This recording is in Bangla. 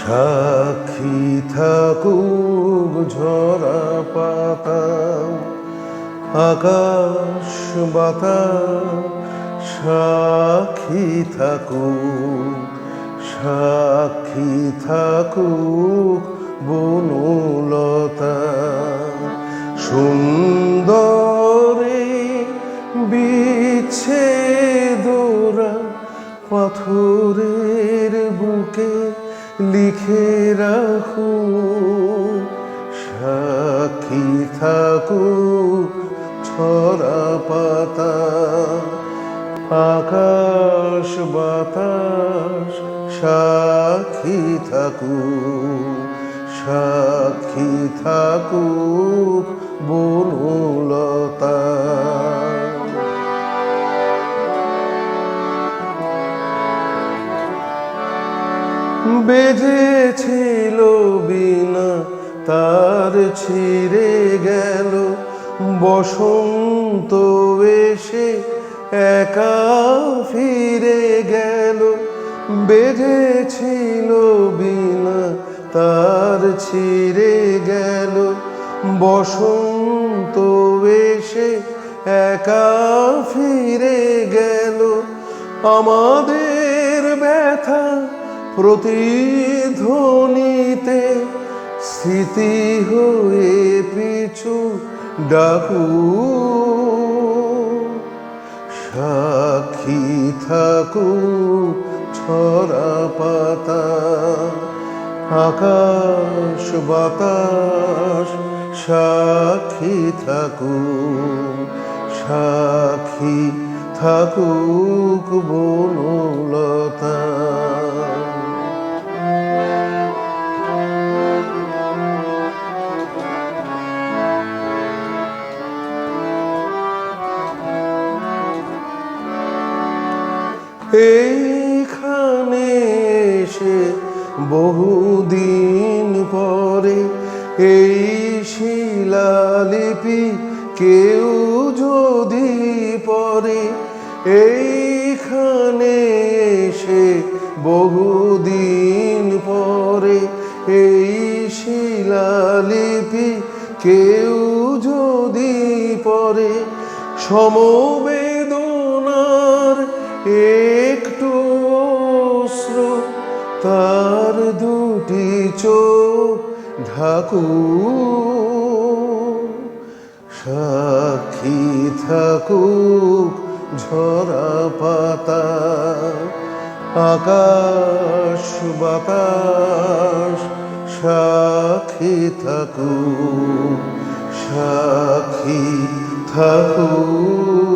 সাক্ষী থাকুক ঝরা পাতা, আকাশ বাতাস সাক্ষী থাকুক, সাক্ষী থাকুক বনলতা। সুন্দরে বিচ্ছেদরা পাথরের বুকে লিখে রাখুক, সাক্ষী থাকুক ছড়া পাতা, আকাশ বাতাস সাক্ষী থাকুক, সাক্ষী থাকুক বনলতা। বেজেছিল বিনা তার ছিঁড়ে গেল, বসন্ত এসে একা ফিরে গেল। বেজেছিল বিনা তার ছিঁড়ে গেল, বসন্ত এসে একা ফিরে গেল। আমাদের ব্যথা প্রতিধ্বনিতে স্মৃতি হয়ে পিছু ডাকু, সাক্ষী থাকুক ছড়া পাতা, আকাশ বাতাস সাক্ষী থাকুক, সাক্ষী থাকুক বনলতা। এইখানে এসে বহুদিন পরে এই শিলালিপি কেউ যদি পড়ে, এইখানে এসে বহুদিন পরে এই শিলালিপি কেউ যদি পড়ে, সমবেদনার একটু অশ্রু তার দুটি চোখ ঢাকুক, সাক্ষী থাকুক ঝরা পাতা, আকাশ বাতাস সাক্ষী থাকুক, সাক্ষী থাকুক।